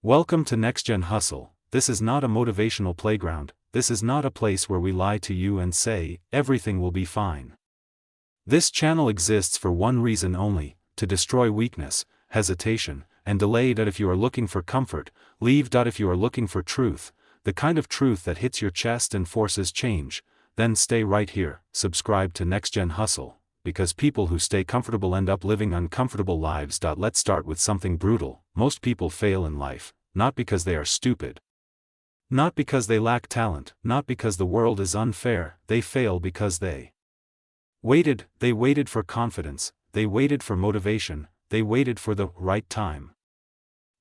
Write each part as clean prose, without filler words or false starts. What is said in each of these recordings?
Welcome to NextGen Hustle. This is not a motivational playground. This is not a place where we lie to you and say, everything will be fine. This channel exists for one reason only, to destroy weakness, hesitation, and delay. If you are looking for comfort, leave. If you are looking for truth, the kind of truth that hits your chest and forces change, then stay right here. Subscribe to NextGen Hustle, because people who stay comfortable end up living uncomfortable lives. Let's start with something brutal. Most people fail in life, not because they are stupid, not because they lack talent, not because the world is unfair. They fail because they waited for confidence, they waited for motivation, they waited for the right time.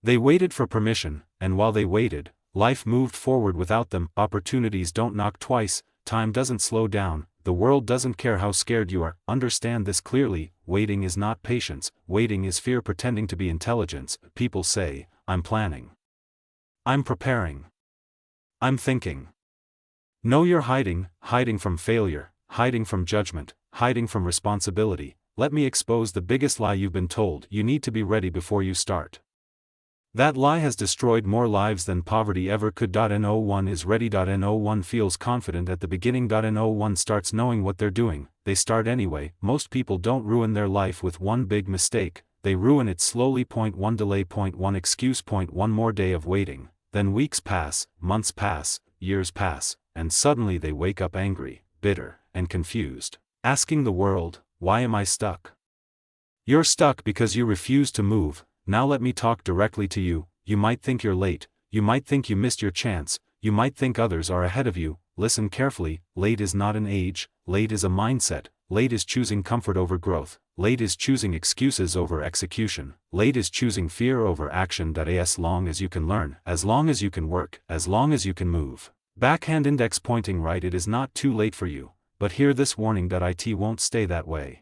They waited for permission, and while they waited, life moved forward without them. Opportunities don't knock twice, time doesn't slow down, the world doesn't care how scared you are. Understand this clearly: waiting is not patience, waiting is fear pretending to be intelligence. People say, I'm planning, I'm preparing, I'm thinking. No, you're hiding from failure, hiding from judgment, hiding from responsibility. Let me expose the biggest lie you've been told: you need to be ready before you start. That lie has destroyed more lives than poverty ever could. No one is ready. No one feels confident at the beginning. No one starts knowing what they're doing. They start anyway. Most people don't ruin their life with one big mistake, they ruin it slowly. Point 1 delay, point 1 excuse, point 1 more day of waiting. Then weeks pass, months pass, years pass, and suddenly they wake up angry, bitter, and confused, asking the world, why am I stuck? You're stuck because you refuse to move. Now let me talk directly to you. You might think you're late, you might think you missed your chance, you might think others are ahead of you. Listen carefully: late is not an age, late is a mindset. Late is choosing comfort over growth, late is choosing excuses over execution, late is choosing fear over action. As long as you can learn, as long as you can work, as long as you can move. Backhand index pointing right. It is not too late for you, but hear this warning: it won't stay that way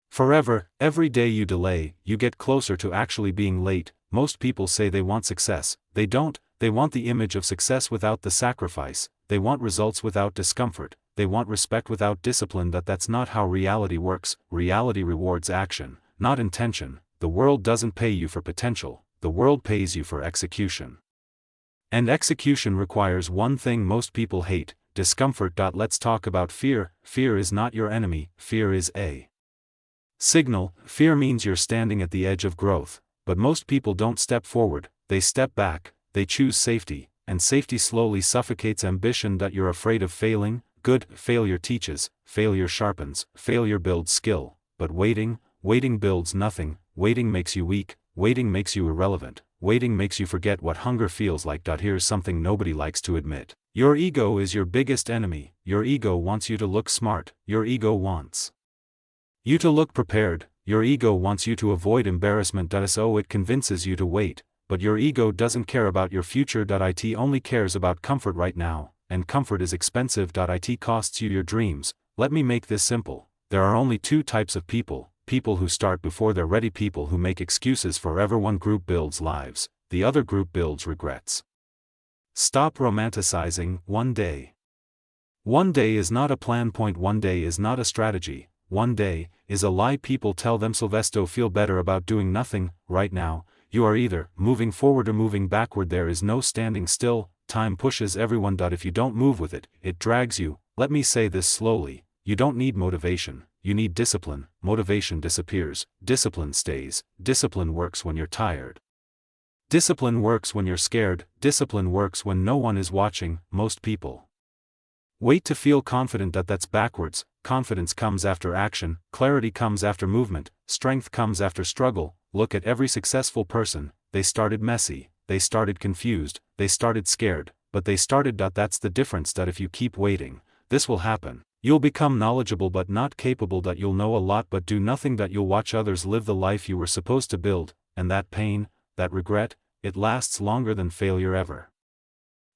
forever. Every day you delay, you get closer to actually being late. Most people say they want success, they don't. They want the image of success without the sacrifice, they want results without discomfort, they want respect without discipline. That's not how reality works. Reality rewards action, not intention. The world doesn't pay you for potential, the world pays you for execution. And execution requires one thing most people hate: discomfort. Let's talk about fear. Fear is not your enemy, fear is a signal. Fear means you're standing at the edge of growth, but most people don't step forward, they step back, they choose safety, and safety slowly suffocates ambition. You're afraid of failing. Good. Failure teaches, failure sharpens, failure builds skill, but waiting builds nothing. Waiting makes you weak, waiting makes you irrelevant, waiting makes you forget what hunger feels like. Here's something nobody likes to admit: your ego is your biggest enemy. Your ego wants you to look smart, your ego wants you to look prepared, your ego wants you to avoid embarrassment. So it convinces you to wait, but your ego doesn't care about your future. It only cares about comfort right now, and comfort is expensive. It costs you your dreams. Let me make this simple: there are only two types of people: people who start before they're ready, people who make excuses forever. One group builds lives, the other group builds regrets. Stop romanticizing one day. One day is not a plan. Point 1 day is not a strategy. One day is a lie people tell themselves to feel better about doing nothing. Right now, you are either moving forward or moving backward. There is no standing still. Time pushes everyone. If you don't move with it, it drags you. Let me say this slowly: you don't need motivation, you need discipline. Motivation disappears, discipline stays. Discipline works when you're tired. Discipline works when you're scared. Discipline works when no one is watching. Most people wait to feel confident. That's backwards. Confidence comes after action, clarity comes after movement, strength comes after struggle. Look at every successful person: they started messy, they started confused, they started scared, but they started. That's the difference. If you keep waiting, this will happen. You'll become knowledgeable but not capable. You'll know a lot but do nothing. You'll watch others live the life you were supposed to build, and that pain, that regret, it lasts longer than failure ever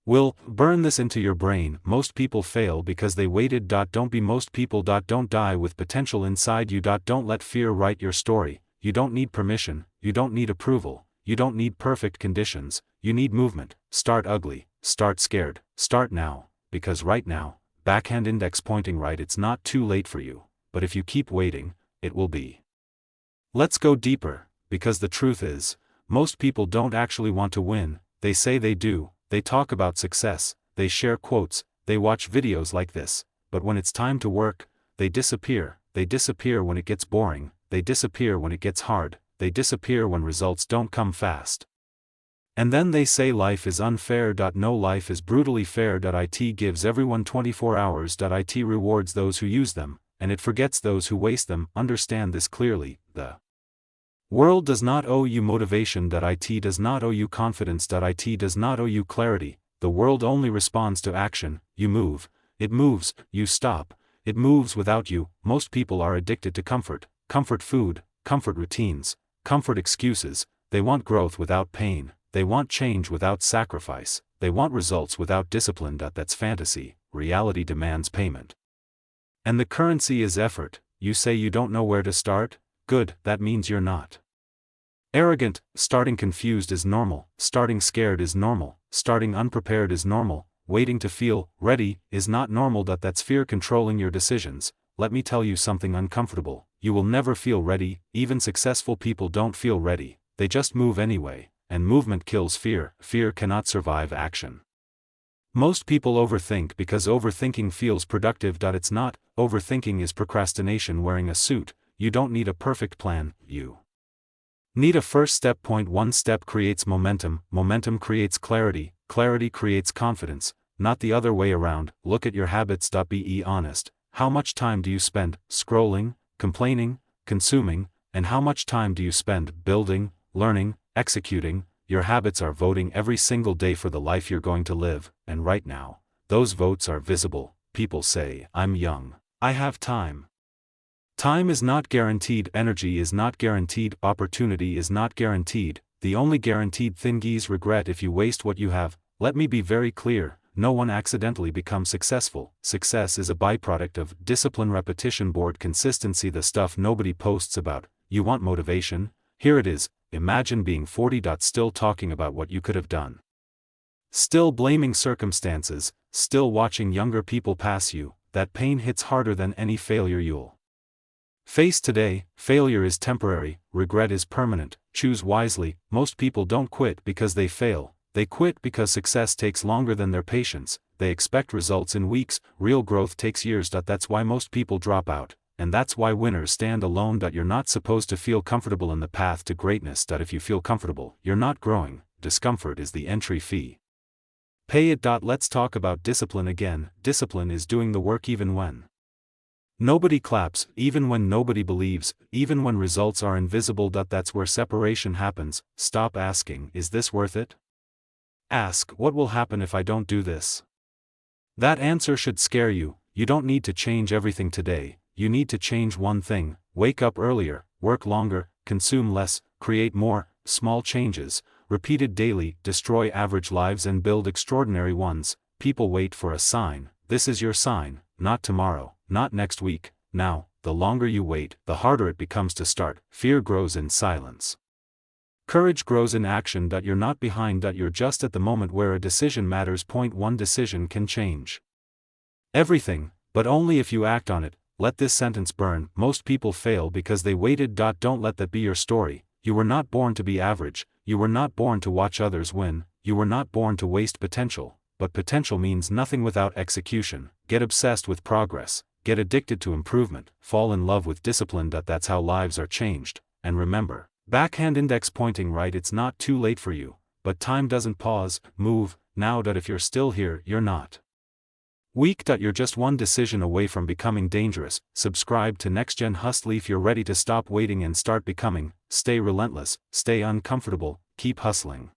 will. Burn this into your brain: most people fail because they waited. Don't be most people. Don't die with potential inside you. Don't let fear write your story. You don't need permission, you don't need approval, you don't need perfect conditions, you need movement. Start ugly, start scared, start now, because right now, backhand index pointing right, it's not too late for you, but if you keep waiting, it will be. Let's go deeper, because the truth is, most people don't actually want to win. They say they do, they talk about success, they share quotes, they watch videos like this, but when it's time to work, they disappear when it gets boring, they disappear when it gets hard, they disappear when results don't come fast. And then they say life is unfair. No, life is brutally fair. It gives everyone 24 hours. It rewards those who use them, and it forgets those who waste them. Understand this clearly. The world does not owe you motivation. It does not owe you confidence. It does not owe you clarity. The world only responds to action. You move, it moves, you stop, it moves without you. Most people are addicted to comfort food, comfort routines, comfort excuses. They want growth without pain. They want change without sacrifice. They want results without discipline. That's fantasy. Reality demands payment. And the currency is effort. You say you don't know where to start? Good, that means you're not arrogant. Starting confused is normal. Starting scared is normal. Starting unprepared is normal. Waiting to feel ready is not normal. That's fear controlling your decisions. Let me tell you something uncomfortable. You will never feel ready. Even successful people don't feel ready. They just move anyway. And movement kills fear. Fear cannot survive action. Most people overthink because overthinking feels productive. It's not. Overthinking is procrastination wearing a suit. You don't need a perfect plan, you need a first step. Point one step creates momentum. Momentum creates clarity. Clarity creates confidence, not the other way around. Look at your habits. Be honest. How much time do you spend scrolling, complaining, consuming, and how much time do you spend building, learning, executing? Your habits are voting every single day for the life you're going to live, and right now, those votes are visible. People say, I'm young, I have time. Time is not guaranteed, energy is not guaranteed, opportunity is not guaranteed. The only guaranteed thing is regret if you waste what you have. Let me be very clear, no one accidentally becomes successful. Success is a byproduct of discipline, repetition, board, consistency, the stuff nobody posts about. You want motivation? Here it is. Imagine being 40. Still talking about what you could have done. Still blaming circumstances, still watching younger people pass you. That pain hits harder than any failure you'll face today. Failure is temporary, regret is permanent. Choose wisely. Most people don't quit because they fail. They quit because success takes longer than their patience. They expect results in weeks. Real growth takes years. That's why most people drop out. And that's why winners stand alone. You're not supposed to feel comfortable in the path to greatness. If you feel comfortable, you're not growing. Discomfort is the entry fee. Pay it. Let's talk about discipline again. Discipline is doing the work even when nobody claps, even when nobody believes, even when results are invisible. That's where separation happens. Stop asking, is this worth it? Ask, what will happen if I don't do this? That answer should scare you. You don't need to change everything today. You need to change one thing. Wake up earlier, work longer, consume less, create more. Small changes, repeated daily, destroy average lives and build extraordinary ones. People wait for a sign. This is your sign. Not tomorrow, not next week, now. The longer you wait, the harder it becomes to start. Fear grows in silence. Courage grows in action. You're not behind. You're just at the moment where a decision matters. Point one decision can change everything, but only if you act on it. Let this sentence burn. Most people fail because they waited. Don't let that be your story. You were not born to be average. You were not born to watch others win. You were not born to waste potential. But potential means nothing without execution. Get obsessed with progress. Get addicted to improvement. Fall in love with discipline. That's how lives are changed. And remember, backhand index pointing right. It's not too late for you. But time doesn't pause. Move now. If you're still here, you're not weak. You're just one decision away from becoming dangerous. Subscribe to NextGen Hustle if you're ready to stop waiting and start becoming. Stay relentless, stay uncomfortable, keep hustling.